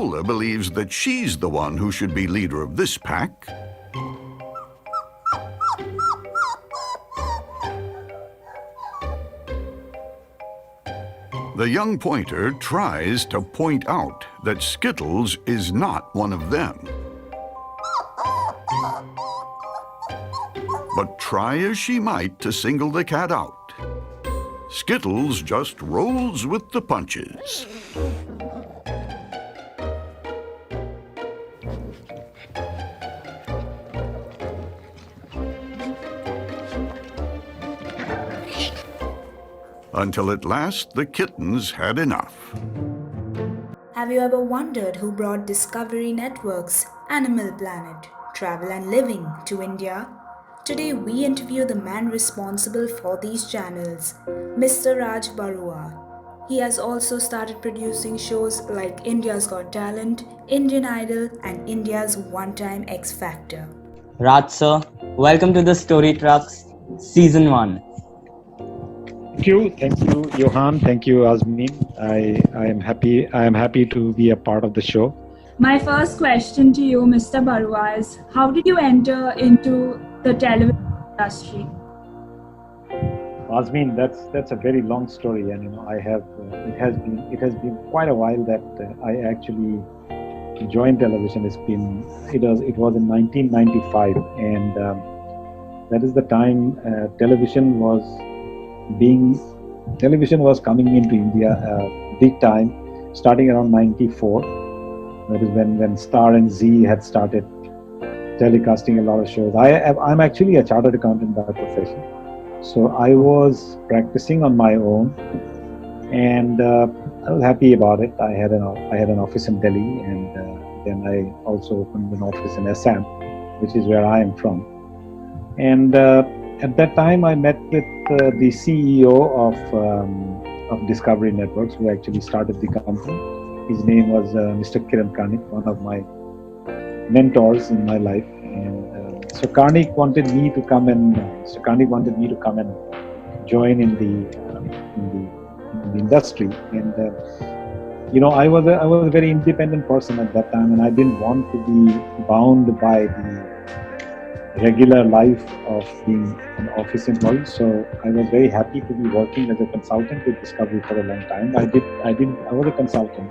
Lola believes that she's the one who should be leader of this pack. The young pointer tries to point out that Skittles is not one of them. But try as she might to single the cat out, Skittles just rolls with the punches. Until at last the kittens had enough. Have you ever wondered who brought Discovery Network's Animal Planet, Travel and Living to India? Today we interview the man responsible for these channels, Mr. Raj Barua. He has also started producing shows like India's Got Talent, Indian Idol and India's One Time X Factor. Raj sir, welcome to the Story Trucks Season 1. Thank you, Johan. Thank you, Azmin. I am happy to be a part of the show. My first question to you, Mr. Barua, is how did you enter into the television industry? Azmin, that's a very long story, and it has been quite a while that I actually joined television. It was in 1995, and that is the time television was coming into India big time, starting around 94. That is when Star and Z had started telecasting a lot of shows. I'm actually a chartered accountant by profession, so I was practicing on my own, and I was happy about it. I had an office in Delhi, and then I also opened an office in Assam, which is where I am from. And at that time, I met with the CEO of Discovery Networks, who actually started the company. His name was Mr. Kiran Karnik, one of my mentors in my life. And so Karnik wanted me to come and join in the industry. And I was a very independent person at that time, and I didn't want to be bound by the regular life of being an office employee. So I was very happy to be working as a consultant with Discovery for a long time. I was a consultant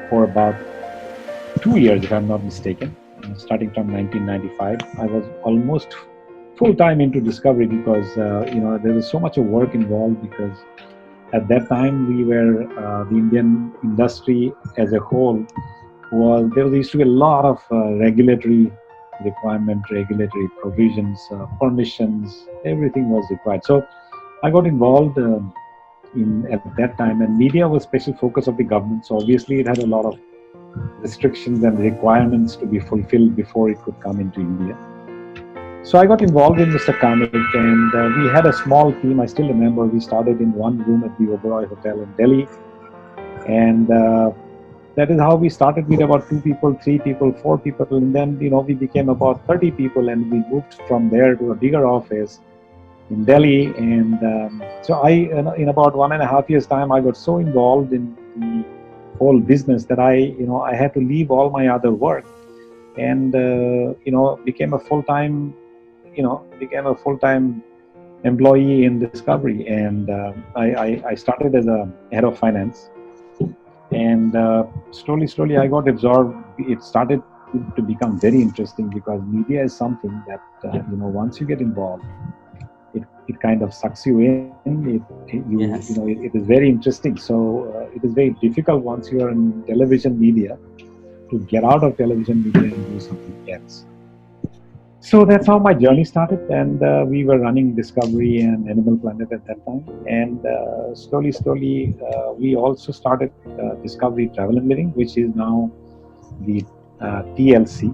for about 2 years, if I'm not mistaken, starting from 1995. I was almost full-time into Discovery because there was so much of work involved, because at that time the Indian industry as a whole there used to be a lot of regulatory requirement, regulatory provisions, permissions, everything was required. So I got involved at that time, and media was special focus of the government. So obviously it had a lot of restrictions and requirements to be fulfilled before it could come into India. So I got involved in Mr. Karnik, and we had a small team. I still remember we started in one room at the Oberoi Hotel in Delhi, and that is how we started with about 2 people, 3 people, 4 people, and then we became about 30 people, and we moved from there to a bigger office in Delhi. And so in about 1.5 years' time, I got so involved in the whole business that I had to leave all my other work, and became a full-time employee in Discovery. And I started as a head of finance. And slowly I got absorbed. It started to become very interesting, because media is something that once you get involved, it kind of sucks you in. It is very interesting. So it is very difficult once you are in television media to get out of television media and do something else. So that's how my journey started, and we were running Discovery and Animal Planet at that time. And slowly, we also started Discovery Travel and Living, which is now the TLC,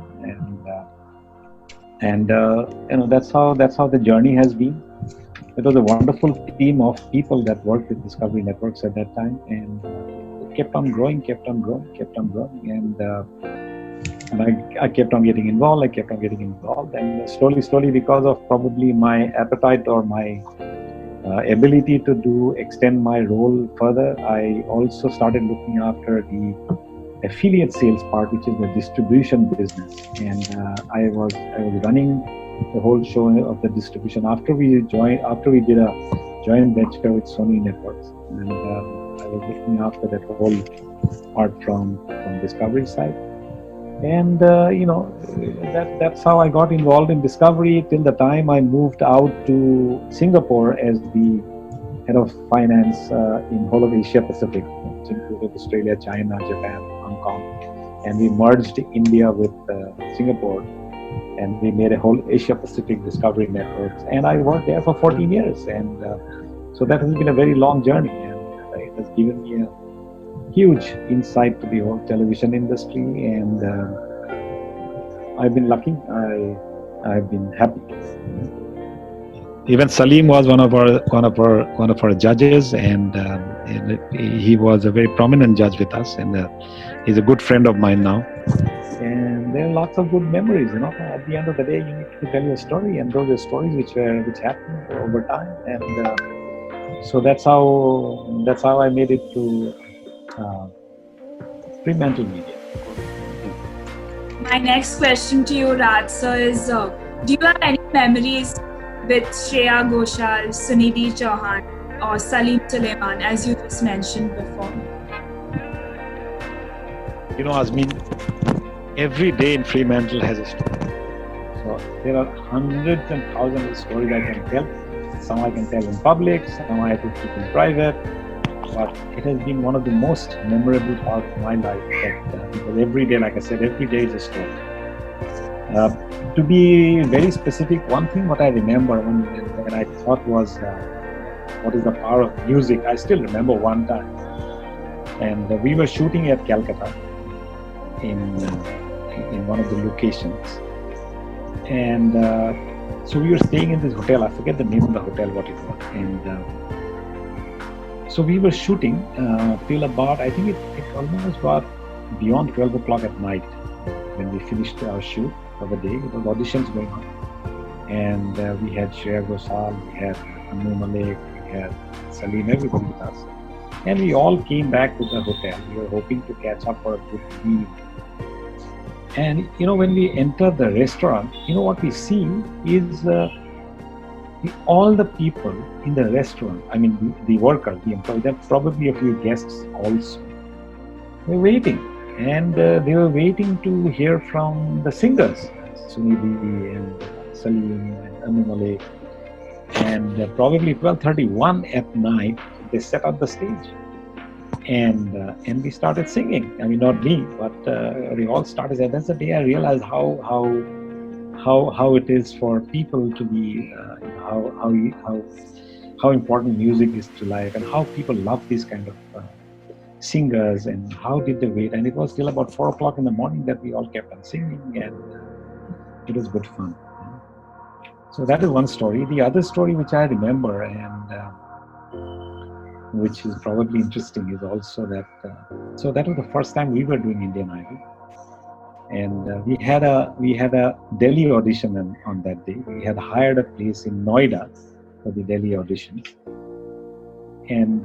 and that's how the journey has been. It was a wonderful team of people that worked with Discovery Networks at that time, and it kept on growing, and I kept on getting involved. And slowly, because of probably my appetite or my ability to extend my role further, I also started looking after the affiliate sales part, which is the distribution business, and I was running the whole show of the distribution after we did a joint venture with Sony Networks, and I was looking after that whole part from Discovery side. And that's how I got involved in Discovery till the time I moved out to Singapore as the head of finance in whole of Asia Pacific, which included Australia, China, Japan, Hong Kong, and we merged India with Singapore, and we made a whole Asia Pacific Discovery network. And I worked there for 14 years, and so that has been a very long journey, and it has given me a huge insight to the whole television industry, and I've been lucky. I've been happy. Even Salim was one of our judges, and he was a very prominent judge with us, and he's a good friend of mine now. And there are lots of good memories. At the end of the day, you need to tell your story, and those are stories which happened over time, and so that's how I made it to Fremantle Media. My next question to you, Raj sir, is do you have any memories with Shreya Ghoshal, Sunidhi Chauhan, or Salim Suleiman, as you just mentioned before? Azmeen, every day in Fremantle has a story. So there are hundreds and thousands of stories I can tell. Some I can tell in public, some I have to keep in private. But it has been one of the most memorable parts of my life, because every day, like I said, every day is a story. To be very specific, one thing what I remember when I thought was, what is the power of music? I still remember one time, and we were shooting at Calcutta in one of the locations, and so we were staying in this hotel. I forget the name of the hotel, what it was, and so we were shooting till about, I think it almost got beyond 12 o'clock at night when we finished our shoot for the day. It was auditions going on, and we had Shreya Ghoshal, we had Anu Malik, we had Salim, everybody with us, and we all came back to the hotel. We were hoping to catch up for a good meal. And when we enter the restaurant, what we see is all the people in the restaurant, I mean the workers, the employees, there are probably a few guests also, were waiting, and they were waiting to hear from the singers, Sunidhi and Salim and Anu Malik, and probably 12:31 at night they set up the stage, and we started singing. I mean, not me, but we all started. And that's the day I realized how it is for people to be, how important music is to life, and how people love these kind of singers, and how did they wait. And it was till about 4 o'clock in the morning that we all kept on singing, and it was good fun. So that is one story. The other story which I remember, and which is probably interesting, is also that so that was the first time we were doing Indian Idol, and we had a Delhi audition on that day. We had hired a place in Noida for the Delhi audition, and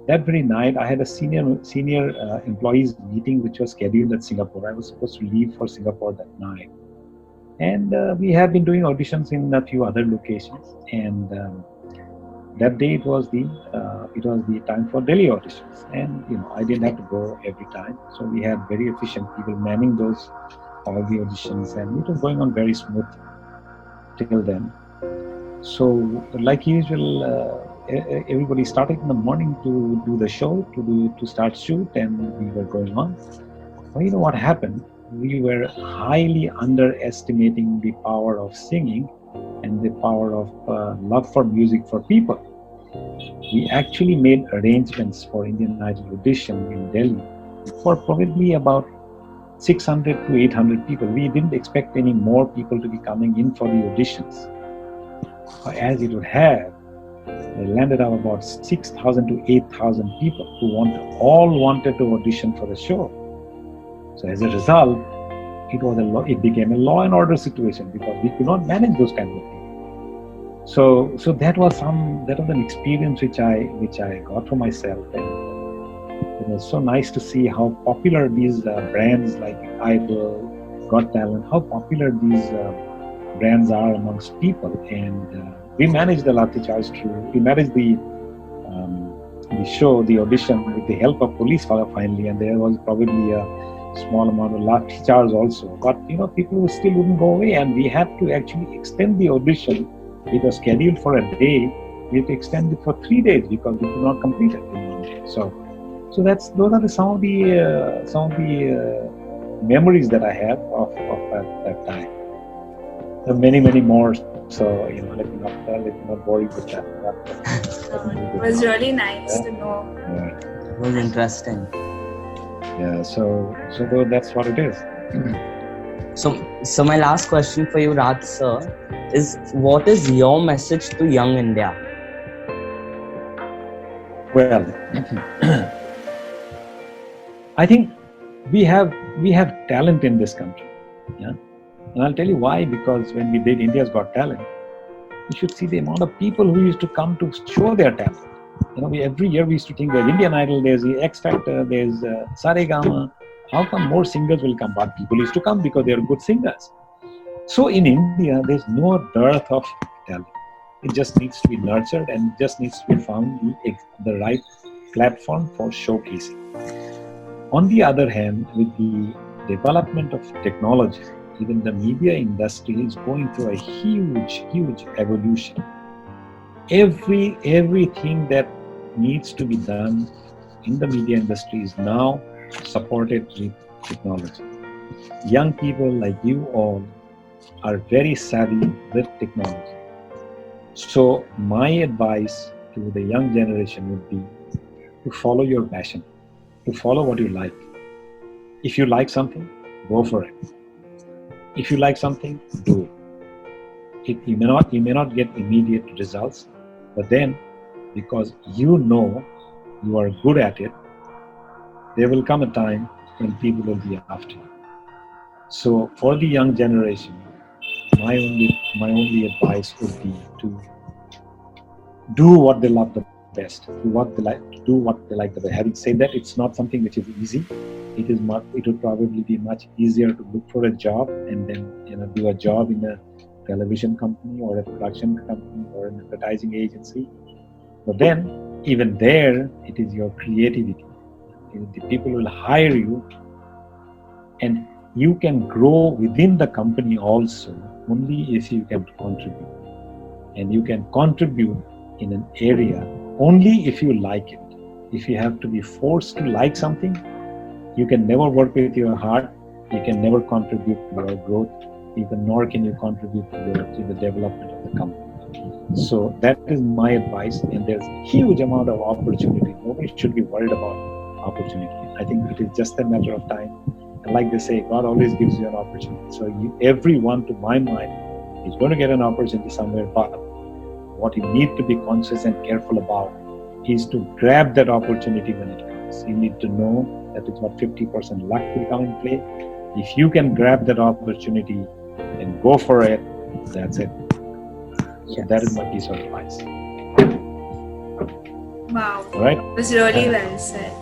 that very night I had a senior employees meeting which was scheduled at Singapore. I was supposed to leave for Singapore that night, and we had been doing auditions in a few other locations, and that day it was the time for Delhi auditions, and I didn't have to go every time, so we had very efficient people manning all the auditions, and it was going on very smooth till then. So like usual, everybody started in the morning to do the show, to start shoot, and we were going on. Well, what happened? We were highly underestimating the power of singing and the power of love for music for people. We actually made arrangements for Indian Idol audition in Delhi for probably about 600 to 800 people. We didn't expect any more people to be coming in for the auditions. As it would have, they landed up about 6,000 to 8,000 people who all wanted to audition for the show. So as a result, it became a law and order situation, because we could not manage those kinds of people. So that was an experience which I got for myself, and it was so nice to see how popular these brands like Idol, Got Talent, how popular these brands are amongst people. And we managed the Lathi Charge through, we managed the show, the audition with the help of police finally, and there was probably a small amount of Lathi Charge also. But people still wouldn't go away, and we had to actually extend the audition. It was scheduled for a day. We had to extend it for 3 days because we could not complete it in 1 day. So those are some of the memories that I have of that time. There are many more. So let me not bore you with that. It was really nice to know. It was interesting. Yeah. So that's what it is. So my last question for you, Raj sir, is what is your message to young India? Well, I think we have talent in this country. Yeah. And I'll tell you why, because when we did India's Got Talent, you should see the amount of people who used to come to show their talent. Every year we used to think there's Indian Idol, there's the X Factor, there's Saregama. How come more singers will come? But people used to come because they're good singers. So in India, there's no dearth of talent. It just needs to be nurtured and just needs to be found the right platform for showcasing. On the other hand, with the development of technology, even the media industry is going through a huge evolution. Everything that needs to be done in the media industry is now supported with technology. Young people like you all are very savvy with technology. So my advice to the young generation would be to follow your passion, to follow what you like. If you like something, go for it. If you like something, do it. You may not get immediate results, but then because you are good at it, there will come a time when people will be after you. So for the young generation, my only advice would be to do what they love the best, do what they like the best. Having said that, it's not something which is easy. It would probably be much easier to look for a job and then do a job in a television company or a production company or an advertising agency. But then, even there, it is your creativity. The people will hire you, and you can grow within the company also only if you can contribute. And you can contribute in an area only if you like it. If you have to be forced to like something, you can never work with your heart. You can never contribute to your growth. Nor can you contribute to the development of the company. So that is my advice. And there's a huge amount of opportunity. Nobody should be worried about opportunity. I think it is just a matter of time. And like they say, God always gives you an opportunity. So everyone, to my mind, is going to get an opportunity somewhere. But what you need to be conscious and careful about is to grab that opportunity when it comes. You need to know that it's what 50% luck will come in play. If you can grab that opportunity and go for it, that's it. So that is my piece of advice. Wow. All right? It was really well said.